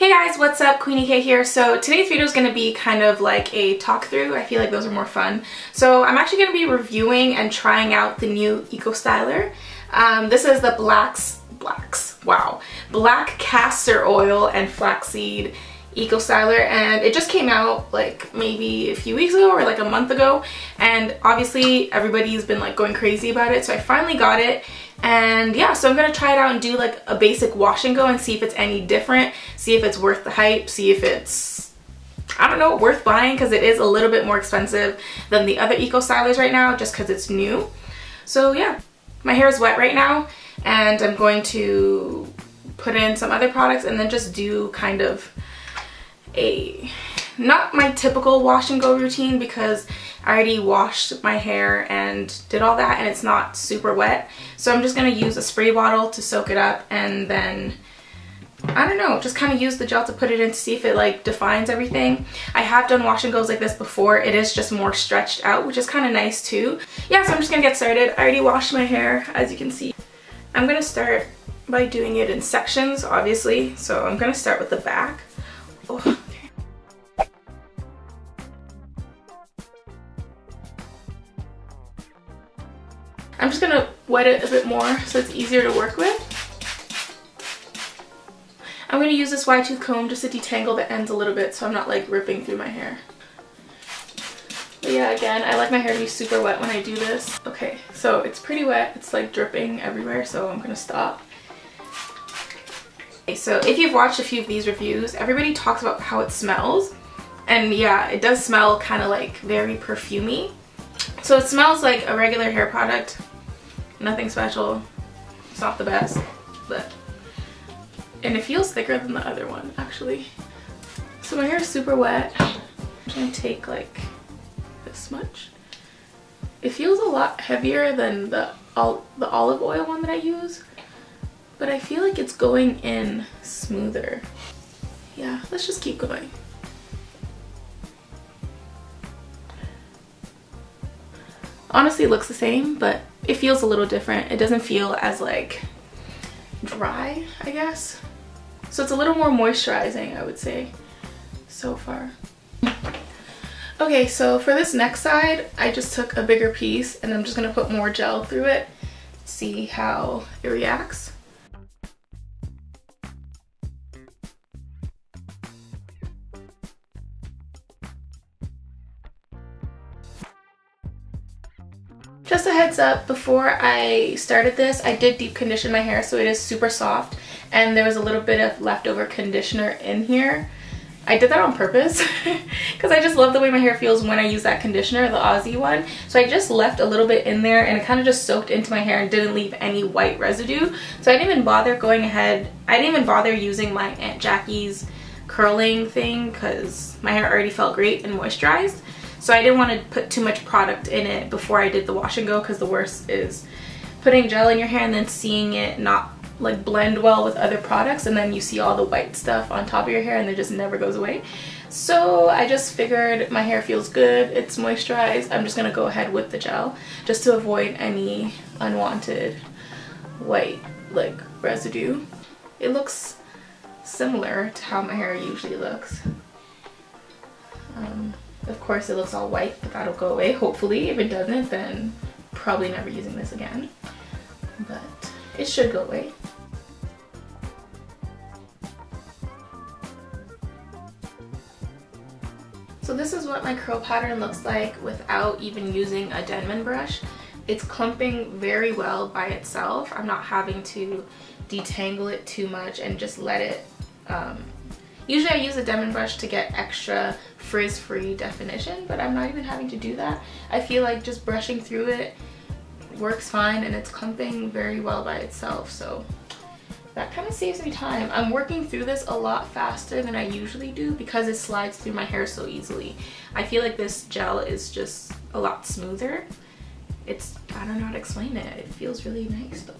Hey guys, what's up? Queenie K here. So today's video is going to be kind of like a talk through. I feel like those are more fun. So I'm actually going to be reviewing and trying out the new Eco Styler. This is the Black Castor Oil and Flaxseed Eco Styler, and it just came out like maybe a few weeks ago or like a month ago, and obviously everybody's been like going crazy about it, so I finally got it. And yeah, so I'm gonna try it out and do like a basic wash and go and see if it's any different, see if it's worth the hype, see if it's, I don't know, worth buying, because it is a little bit more expensive than the other Eco Stylers right now just because it's new. So yeah, my hair is wet right now and I'm going to put in some other products and then just do kind of not my typical wash and go routine, because I already washed my hair and did all that and it's not super wet. So I'm just gonna use a spray bottle to soak it up, and then I don't know, just kind of use the gel to put it in to see if it like defines everything. I have done wash and goes like this before. It is just more stretched out, which is kind of nice too. Yeah, so I'm just gonna get started. I already washed my hair, as you can see. I'm gonna start by doing it in sections, obviously. So I'm gonna start with the back. Oh. I'm just gonna wet it a bit more so it's easier to work with. I'm gonna use this wide tooth comb just to detangle the ends a little bit so I'm not like ripping through my hair. But yeah, again, I like my hair to be super wet when I do this. Okay, so it's pretty wet. It's like dripping everywhere, so I'm gonna stop. Okay, so if you've watched a few of these reviews, everybody talks about how it smells. And yeah, it does smell kind of like very perfumey. So it smells like a regular hair product. Nothing special. It's not the best, and it feels thicker than the other one actually. So my hair is super wet. I'm gonna take like this much. It feels a lot heavier than the olive oil one that I use, but I feel like it's going in smoother. Yeah, let's just keep going. Honestly, it looks the same, but it feels a little different. It doesn't feel as like dry, I guess. So it's a little more moisturizing, I would say, so far. Okay, so for this next side, I just took a bigger piece and I'm just gonna put more gel through it, see how it reacts. Just a heads up, before I started this, I did deep condition my hair, so it is super soft, and there was a little bit of leftover conditioner in here. I did that on purpose because I just love the way my hair feels when I use that conditioner, the Aussie one. So I just left a little bit in there and it kind of just soaked into my hair and didn't leave any white residue. So I didn't even bother going ahead, I didn't even bother using my Aunt Jackie's curling thing because my hair already felt great and moisturized. So I didn't want to put too much product in it before I did the wash and go, because the worst is putting gel in your hair and then seeing it not like blend well with other products, and then you see all the white stuff on top of your hair and it just never goes away. So I just figured my hair feels good, it's moisturized, I'm just gonna go ahead with the gel just to avoid any unwanted white like residue. It looks similar to how my hair usually looks. Of course it looks all white, but that'll go away hopefully. If it doesn't, then probably never using this again, but it should go away. So this is what my curl pattern looks like without even using a Denman brush. It's clumping very well by itself. I'm not having to detangle it too much and just let it usually I use a Denman brush to get extra frizz-free definition, but I'm not even having to do that. I feel like just brushing through it works fine and it's clumping very well by itself, so that kind of saves me time. I'm working through this a lot faster than I usually do because it slides through my hair so easily. I feel like this gel is just a lot smoother. I don't know how to explain it. It feels really nice though.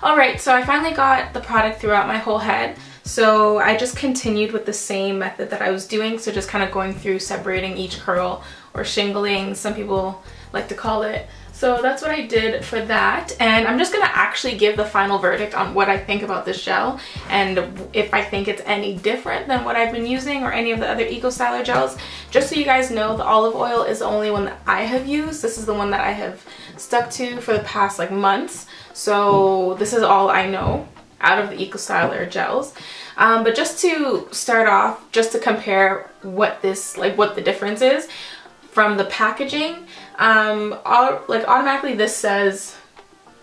Alright, so I finally got the product throughout my whole head. So I just continued with the same method that I was doing. So just kind of going through separating each curl, or shingling, some people like to call it. So that's what I did for that, and I'm just gonna actually give the final verdict on what I think about this gel and if I think it's any different than what I've been using or any of the other Eco Styler gels. Just so you guys know, the olive oil is the only one that I have used. This is the one that I have stuck to for the past like months. So this is all I know out of the Eco Styler gels. But just to start off, just to compare what the difference is from the packaging, automatically this says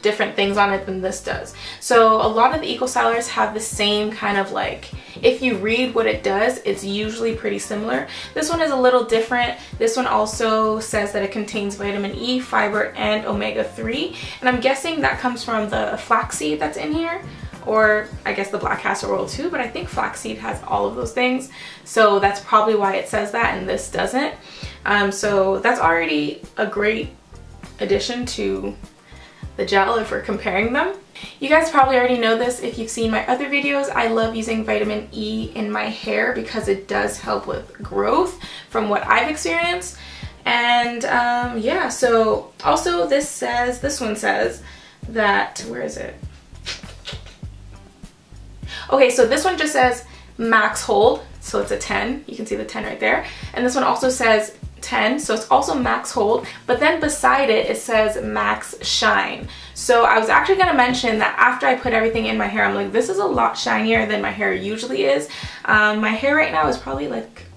different things on it than this does. So a lot of the Eco Stylers have the same kind of like, if you read what it does, it's usually pretty similar. This one is a little different. This one also says that it contains vitamin E, fiber, and omega-3, and I'm guessing that comes from the flaxseed that's in here, or I guess the black castor oil too, but I think flaxseed has all of those things, so that's probably why it says that and this doesn't. So that's already a great addition to the gel if we're comparing them. You guys probably already know this if you've seen my other videos. I love using vitamin E in my hair because it does help with growth from what I've experienced. And yeah, so also this one says that, where is it? Okay, so this one just says max hold, so it's a 10. You can see the 10 right there. And this one also says 10, so it's also max hold, but then beside it, it says max shine. So I was actually going to mention that after I put everything in my hair, I'm like, this is a lot shinier than my hair usually is. My hair right now is probably like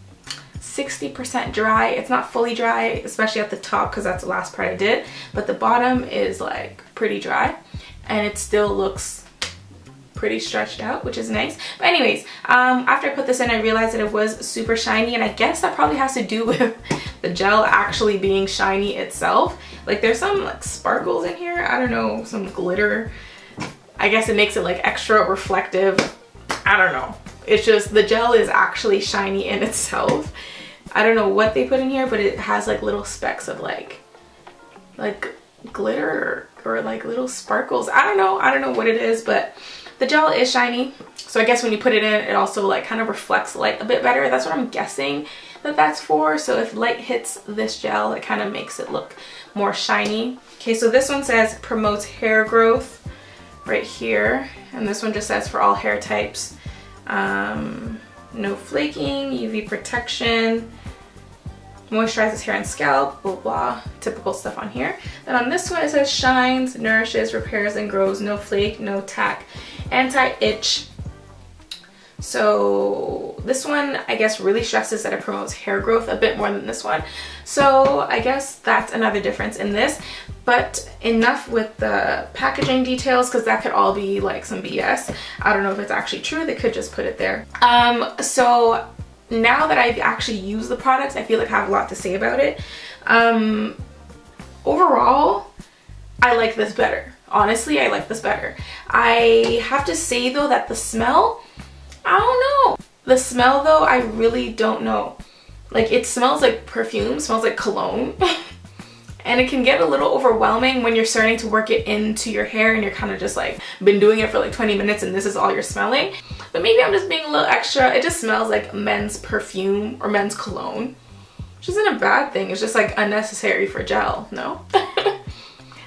60% dry. It's not fully dry, especially at the top because that's the last part I did, but the bottom is like pretty dry and it still looks pretty stretched out, which is nice. But anyways, after I put this in, I realized that it was super shiny, and I guess that probably has to do with the gel actually being shiny itself. Like there's some like sparkles in here, I don't know, some glitter. I guess it makes it like extra reflective. I don't know. It's just the gel is actually shiny in itself. I don't know what they put in here, but it has like little specks of like glitter or like little sparkles. I don't know what it is, but the gel is shiny, so I guess when you put it in, it also like kind of reflects light a bit better. That's what I'm guessing that that's for. So if light hits this gel, it kind of makes it look more shiny. Okay, so this one says promotes hair growth right here, and this one just says for all hair types. No flaking, UV protection, moisturizes hair and scalp, blah blah, typical stuff on here. Then on this one it says shines, nourishes, repairs, and grows, no flake, no tack, anti-itch. So this one I guess really stresses that it promotes hair growth a bit more than this one. So I guess that's another difference in this. But enough with the packaging details, because that could all be like some BS. I don't know if it's actually true, they could just put it there. So now that I've actually used the products, I feel like I have a lot to say about it. Overall, I like this better. Honestly, I like this better. I have to say though that the smell, I don't know. The smell though, I really don't know. Like it smells like perfume, smells like cologne. And it can get a little overwhelming when you're starting to work it into your hair and you're kind of just like been doing it for like 20 minutes and this is all you're smelling. But maybe I'm just being a little extra. It just smells like men's perfume or men's cologne, which isn't a bad thing. It's just like unnecessary for gel, no?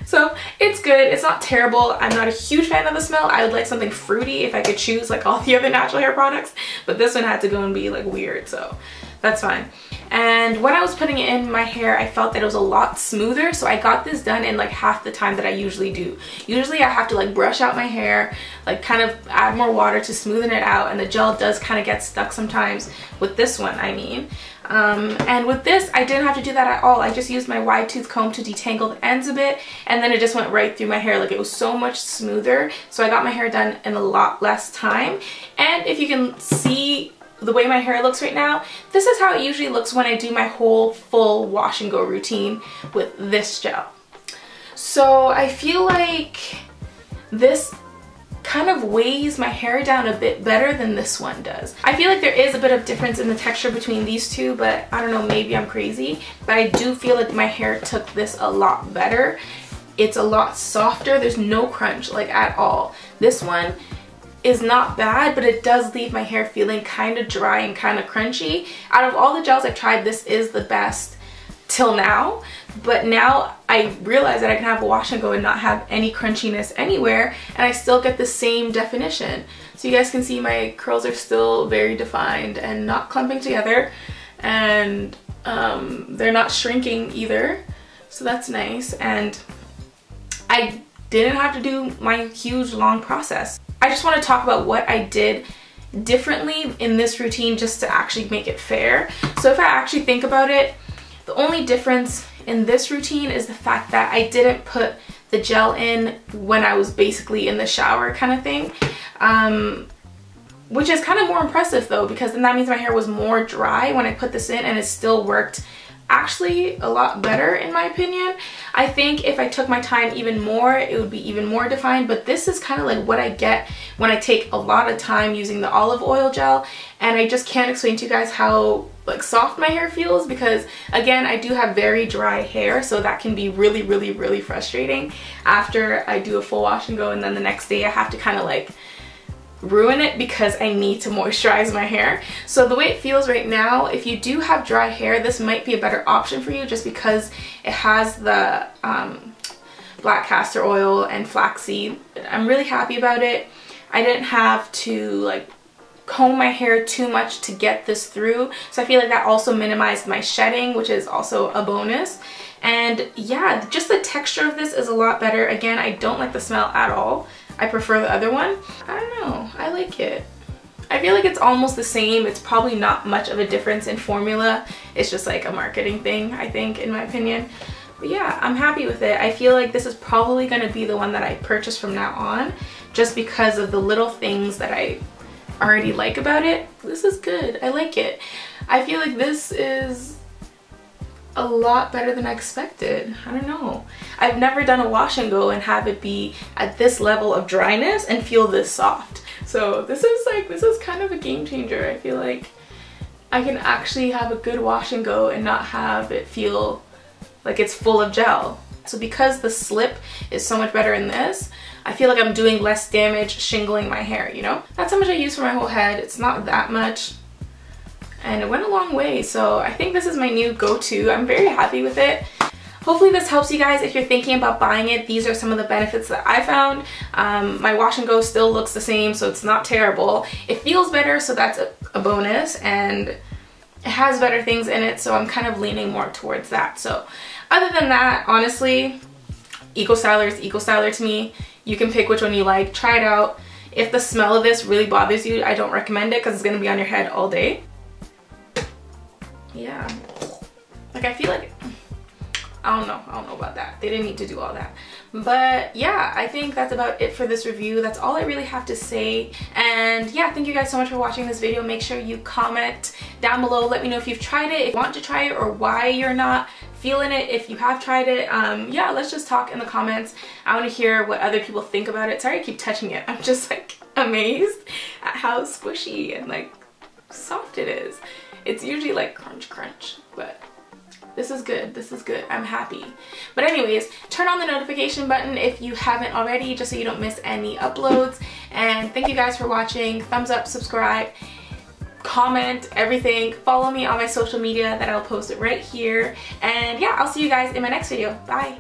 So it's good. It's not terrible. I'm not a huge fan of the smell. I would like something fruity if I could choose like all the other natural hair products, but this one had to go and be like weird, so that's fine. And when I was putting it in my hair, I felt that it was a lot smoother, so I got this done in like half the time that I usually do. Usually I have to like brush out my hair, like kind of add more water to smoothen it out, and the gel does kind of get stuck sometimes with this one, I mean. And with this, I didn't have to do that at all. I just used my wide tooth comb to detangle the ends a bit, and then it just went right through my hair. Like it was so much smoother, so I got my hair done in a lot less time. And if you can see the way my hair looks right now, this is how it usually looks when I do my whole full wash and go routine with this gel. So I feel like this kind of weighs my hair down a bit better than this one does. I feel like there is a bit of difference in the texture between these two, but I don't know, maybe I'm crazy. But I do feel like my hair took this a lot better. it's a lot softer. There's no crunch like at all. This one is not bad, but it does leave my hair feeling kind of dry and kind of crunchy. Out of all the gels I've tried, this is the best till now. But now I realize that I can have a wash and go and not have any crunchiness anywhere, and I still get the same definition. So you guys can see my curls are still very defined and not clumping together, and they're not shrinking either, so that's nice. And I didn't have to do my huge long process. I just want to talk about what I did differently in this routine just to actually make it fair. So if I actually think about it, the only difference in this routine is the fact that I didn't put the gel in when I was basically in the shower kind of thing, which is kind of more impressive though, because then that means my hair was more dry when I put this in, and it still worked actually a lot better in my opinion. I think if I took my time even more, it would be even more defined, but this is kind of like what I get when I take a lot of time using the olive oil gel, and I just can't explain to you guys how like soft my hair feels, because again, I do have very dry hair, so that can be really frustrating after I do a full wash and go, and then the next day I have to kind of like ruin it because I need to moisturize my hair. So the way it feels right now, if you do have dry hair, this might be a better option for you just because it has the black castor oil and flaxseed. I'm really happy about it. I didn't have to like comb my hair too much to get this through, so I feel like that also minimized my shedding, which is also a bonus. And yeah, just the texture of this is a lot better. Again, I don't like the smell at all. I prefer the other one. I don't know, I like it. I feel like it's almost the same. It's probably not much of a difference in formula. It's just like a marketing thing, I think, in my opinion. But yeah, I'm happy with it. I feel like this is probably gonna be the one that I purchase from now on, just because of the little things that I already like about it. This is good, I like it. I feel like this is a lot better than I expected. I don't know. I've never done a wash and go and have it be at this level of dryness and feel this soft. So this is kind of a game changer. I feel like I can actually have a good wash and go and not have it feel like it's full of gel. So because the slip is so much better in this, I feel like I'm doing less damage shingling my hair, you know? That's how much I use for my whole head. It's not that much. And it went a long way, so I think this is my new go-to. I'm very happy with it. Hopefully this helps you guys if you're thinking about buying it. These are some of the benefits that I found. My wash and go still looks the same, so it's not terrible. It feels better, so that's a bonus, and it has better things in it, so I'm kind of leaning more towards that. So other than that, honestly, Eco Styler is Eco Styler to me. You can pick which one you like, try it out. If the smell of this really bothers you, I don't recommend it because it's gonna be on your head all day. Yeah, like I feel like, I don't know about that. They didn't need to do all that. But yeah, I think that's about it for this review. That's all I really have to say. And yeah, thank you guys so much for watching this video. Make sure you comment down below. Let me know if you've tried it, if you want to try it, or why you're not feeling it if you have tried it. Yeah, let's just talk in the comments. I want to hear what other people think about it. Sorry I keep touching it. I'm just like amazed at how squishy and like soft it is. It's usually like crunch crunch, but this is good. This is good. I'm happy. But anyways, turn on the notification button if you haven't already, just so you don't miss any uploads. And thank you guys for watching. Thumbs up, subscribe, comment, everything. Follow me on my social media that I'll post it right here. And yeah, I'll see you guys in my next video. Bye.